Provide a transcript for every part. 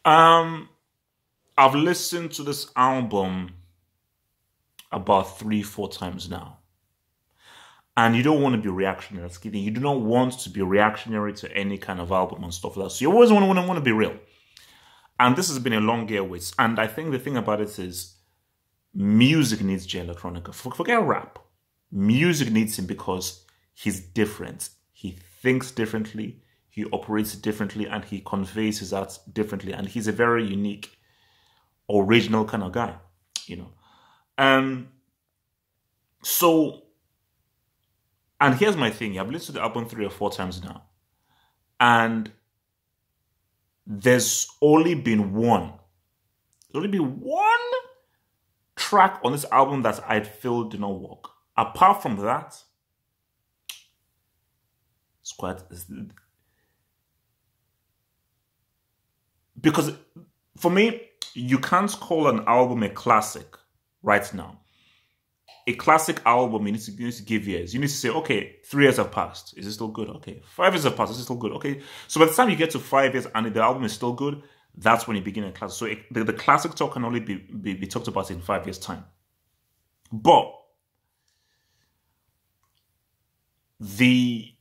Um, I've listened to this album about 3, 4 times now. And you don't want to be reactionary. That's kidding. You do not want to be reactionary to any kind of album and stuff like that. So you always want to be real. And this has been a long year wait. And I think the thing about it is music needs J Electronica. Forget rap. Music needs him because he's different. He thinks differently. He operates differently. And he conveys his art differently. And he's a very unique, original kind of guy, you know. And here's my thing. I've listened to the album 3 or 4 times now. And there's only been one track on this album that I feel did not work. Apart from that, because for me, you can't call an album a classic right now. A classic album, you need to give years. You need to say, okay, 3 years have passed. Is it still good? Okay. 5 years have passed. Is it still good? Okay. So by the time you get to 5 years and the album is still good, that's when you begin a classic. So the classic talk can only be talked about in 5 years' time. But the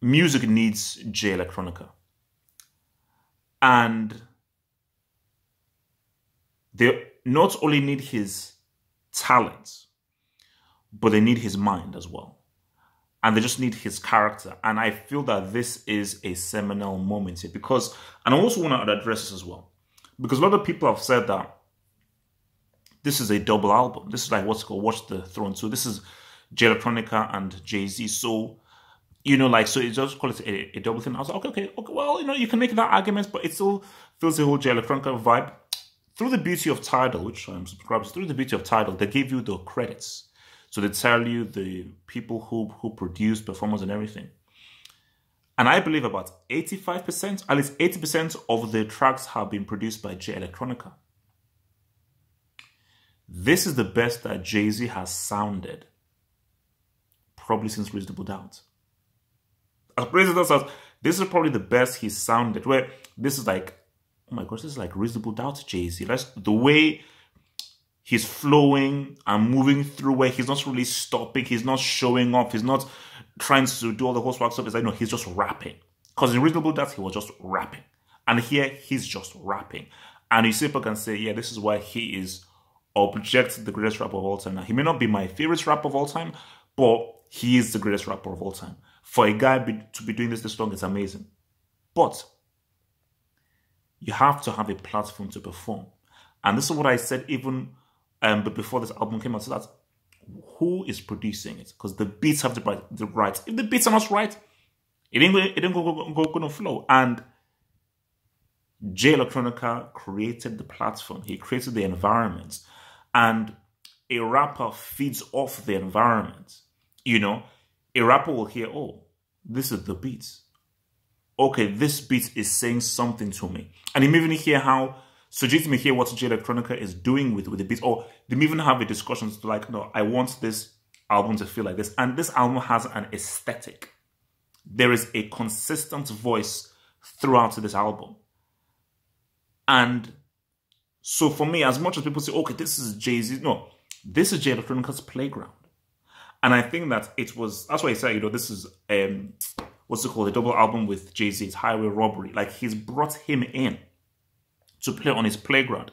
music needs J Electronica. And they not only need his talent, but they need his mind as well. And they just need his character. And I feel that this is a seminal moment here because, and I also want to address this as well, because a lot of people have said that this is a double album. This is like what's called Watch the Throne. So this is J Electronica and Jay-Z. So, you know, like, so it just call it a double thing. I was like, okay, well, you know, you can make that argument, but it still feels the whole J Electronica vibe. Through the beauty of Tidal, which I'm subscribed to, through the beauty of Tidal, they give you the credits. So they tell you the people who produce, performers and everything. And I believe about 85%, at least 80% of the tracks have been produced by J Electronica. This is the best that Jay-Z has sounded, probably since Reasonable Doubt. As crazy as that sounds, this is probably the best he's sounded, where this is like, oh my gosh, this is like Reasonable Doubt Jay-Z. That's the way he's flowing and moving through, where he's not really stopping, he's not showing off, he's not trying to do all the horseback stuff. It's like, no, he's just rapping. Because in Reasonable Doubt, he was just rapping. And here, he's just rapping. And you sit back and say, yeah, this is why he is objectively the greatest rapper of all time. Now, he may not be my favorite rapper of all time, but he is the greatest rapper of all time. For a guy to be doing this long, it's amazing. But you have to have a platform to perform. And this is what I said even but before this album came out. So that's who is producing it? Because the beats have the right. If the beats are not right, it ain't gonna flow. And J Electronica created the platform. He created the environment. And a rapper feeds off the environment. You know, a rapper will hear, oh, this is the beat. Okay, this beat is saying something to me. And you may even hear how, so Jay may hear what J Electronica is doing with the beat, or they may even have a discussion to like, no, I want this album to feel like this. And this album has an aesthetic. There is a consistent voice throughout this album. And so for me, as much as people say, okay, this is Jay-Z, no, this is J Electronica's playground. And I think that it was, that's why I said, you know, this is, what's it called, a double album with Jay-Z, it's Highway Robbery. Like, he's brought him in to play on his playground.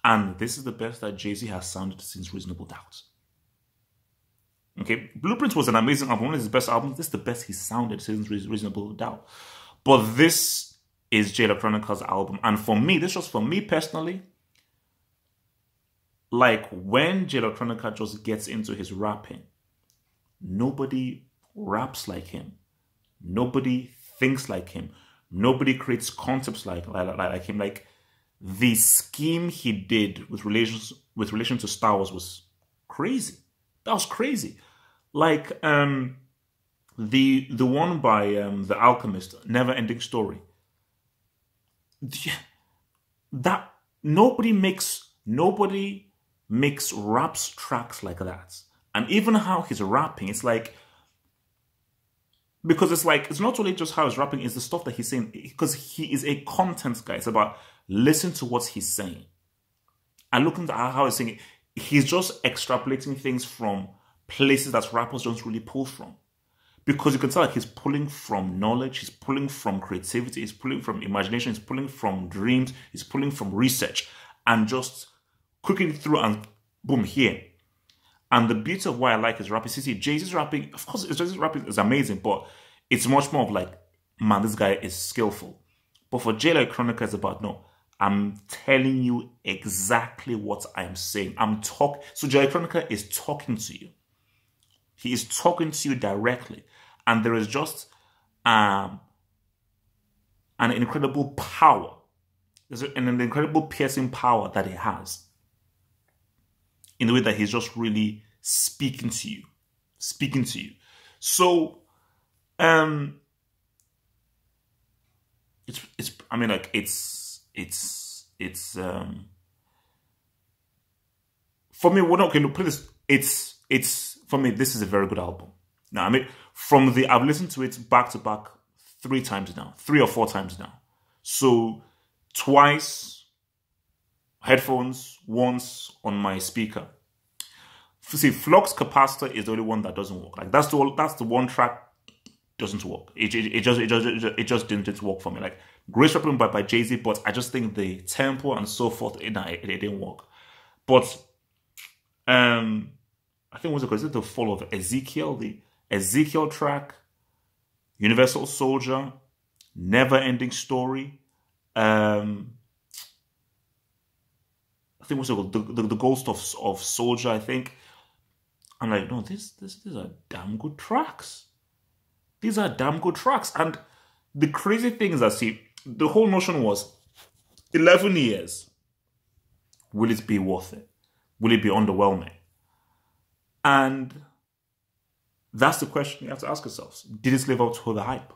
And this is the best that Jay-Z has sounded since Reasonable Doubt. Okay, Blueprint was an amazing album, one of his best albums. This is the best he's sounded since Reasonable Doubt. But this is J Electronica's album. And for me, this was for me personally, like when J Electronica just gets into his rapping, nobody raps like him. Nobody thinks like him. Nobody creates concepts like him. Like the scheme he did with relation to Star Wars was crazy. That was crazy. Like the one by The Alchemist, Never Ending Story. That nobody makes raps tracks like that. And even how he's rapping, it's like Because it's like, it's not only just how he's rapping, it's the stuff that he's saying. Because he is a content guy. It's about listen to what he's saying. And looking at how he's saying it, he's just extrapolating things from places that rappers don't really pull from. Because you can tell like he's pulling from knowledge, he's pulling from creativity, he's pulling from imagination, he's pulling from dreams, he's pulling from research, and just cooking through and boom, here. And the beauty of why I like his rapping, see, Jay-Z's rapping, of course, Jay-Z's rapping is amazing, but it's much more of like, man, this guy is skillful. But for Jay Electronica, it's about, no, I'm telling you exactly what I'm saying. So Jay Electronica is talking to you. He is talking to you directly. And there is just an incredible power. There's an incredible piercing power that he has. In the way that he's just really speaking to you. Speaking to you. So, I mean, like, for me, we're not going to put this, for me, this is a very good album. Now, I mean, I've listened to it back to back 3 or 4 times now. So, twice, headphones, once on my speaker. See, Flux Capacitor is the only one that doesn't work. Like, that's the one track doesn't work. It just didn't work for me. Like, great rapping by Jay-Z, but I just think the tempo and so forth, it didn't work. But I think what's it called? Is it the Fall of Ezekiel? The Ezekiel track, Universal Soldier, Never Ending Story. I think what's it called? The Ghost of Soldier, I think. I'm like, no, these are damn good tracks. These are damn good tracks. And the crazy thing is that, see, the whole notion was 11 years. Will it be worth it? Will it be underwhelming? And that's the question you have to ask yourselves. Did it live up to the hype?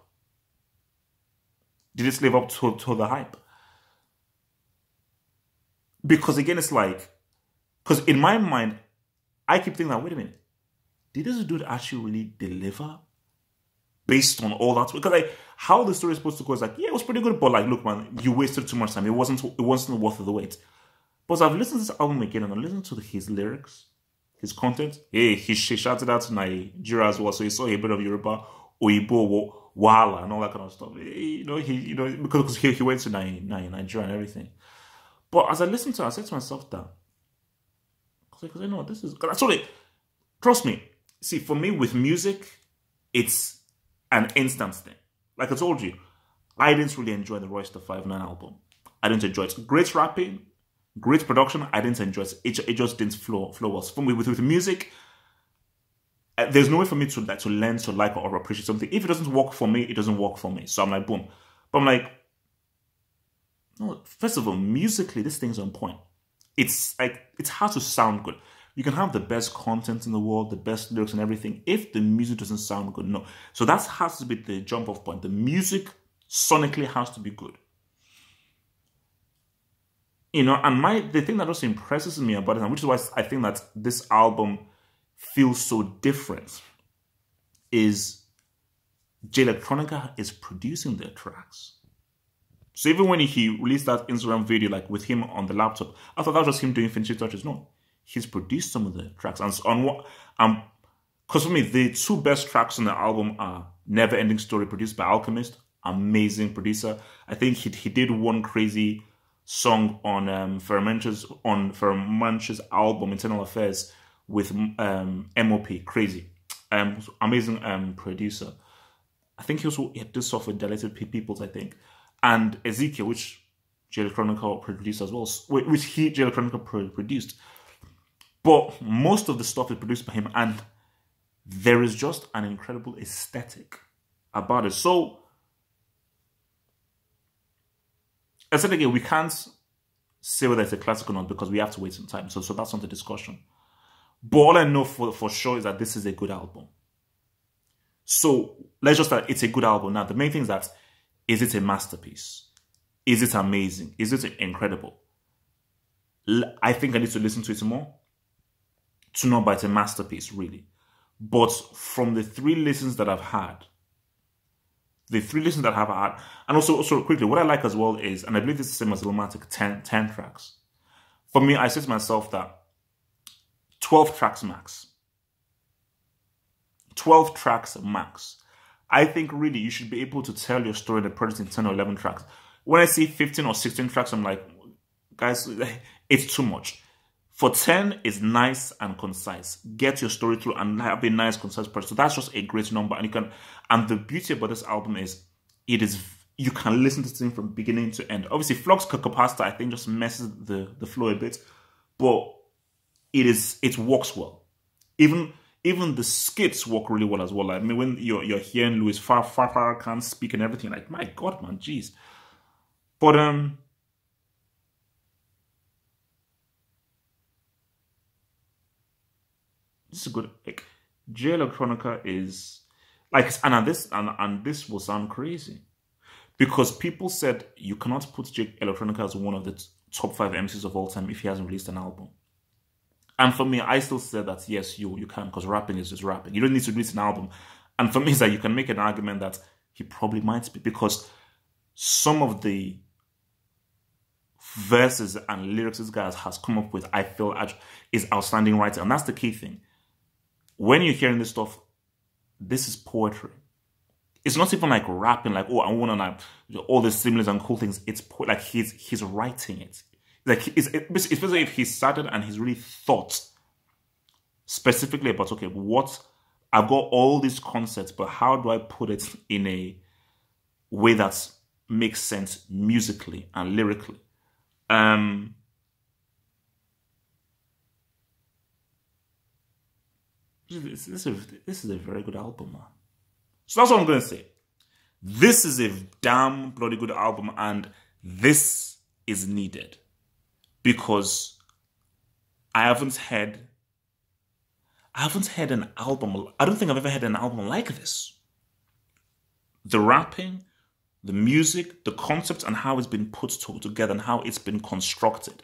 Did it live up to the hype? Because again, it's like, because in my mind, I keep thinking, like, wait a minute, did this dude actually really deliver based on all that? Because like, how the story is supposed to go is like, yeah, it was pretty good, but like, look, man, you wasted too much time. It wasn't worth the wait. But I've listened to this album again and I listened to his lyrics, his content. Hey, he shouted out to Nigeria as well, so he saw a bit of Yoruba, Oyibo, Wahala, and all that kind of stuff. Because he went to Nigeria and everything. But as I listened to it, I said to myself that, because I know this is, trust me. See, for me with music, it's an instant thing. Like I told you, I didn't really enjoy the Royce da 5'9" album. I didn't enjoy it. Great rapping, great production. I didn't enjoy it. It just didn't flow well. For me, with music, there's no way for me to learn to like or appreciate something. If it doesn't work for me, it doesn't work for me. So I'm like, boom. But I'm like, no, first of all, musically, this thing's on point. It's like, it has to sound good. You can have the best content in the world, the best lyrics and everything. If the music doesn't sound good, no. So that has to be the jump off point. The music sonically has to be good. And the thing that also impresses me about it, and which is why I think that this album feels so different, is Jay Electronica is producing their tracks. So even when he released that Instagram video, like with him on the laptop, I thought that was just him doing finishing touches. No, he's produced some of the tracks. And because for me, the 2 best tracks on the album are Never Ending Story, produced by Alchemist, amazing producer. I think he did one crazy song on Fermanch's album Internal Affairs with MOP, crazy, amazing producer. I think he also did stuff with Dilated Peoples, I think. And Ezekiel, which Jay Electronica produced as well, which Jay Electronica produced. But most of the stuff is produced by him, and there is just an incredible aesthetic about it. So, I said again, we can't say whether it's a classic or not because we have to wait some time. So that's not the discussion. But all I know for sure is that this is a good album. So let's just say it's a good album. Now, the main thing is that, is it a masterpiece? Is it amazing? Is it incredible? I think I need to listen to it more to know about a masterpiece, really. But from the 3 listens that I've had, the 3 listens that I have had, and also quickly, what I like as well is, and I believe this is the same as Illmatic, 10 tracks. For me, I say to myself that 12 tracks max. 12 tracks max. I think really you should be able to tell your story in the project in 10 or 11 tracks. When I see 15 or 16 tracks, I'm like, guys, it's too much. For 10 is nice and concise. Get your story through and have a nice, concise project. So that's just a great number. And the beauty about this album is, you can listen to the thing from beginning to end. Obviously, Flux Capacitor, I think, just messes the flow a bit, but it works well. Even the skits work really well as well. Like, I mean, when you're hearing Louis Farrakhan speak and everything, like, my God, man, jeez. But this is good. Like, J Electronica is like, and this will sound crazy, because people said you cannot put J Electronica as one of the top 5 MCs of all time if he hasn't released an album. And for me, I still said that yes, you can, because rapping is just rapping. You don't need to release an album. And for me, it's that you can make an argument that he probably might be, because some of the verses and lyrics this guy has come up with, I feel, is outstanding writing. And that's the key thing. When you're hearing this stuff, this is poetry. It's not even like rapping, like, oh, I want to like all the similes and cool things. It's like he's writing it. Like, it feels like if he started and he's really thought specifically about, okay, I've got all these concepts, but how do I put it in a way that makes sense musically and lyrically? This is a very good album, man. So that's what I'm going to say. This is a damn bloody good album, and this is needed, because I haven't heard an album. I don't think I've ever had an album like this. The rapping, the music, the concept, and how it's been put together and how it's been constructed.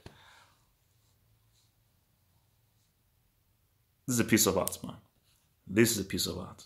This is a piece of art, man. This is a piece of art.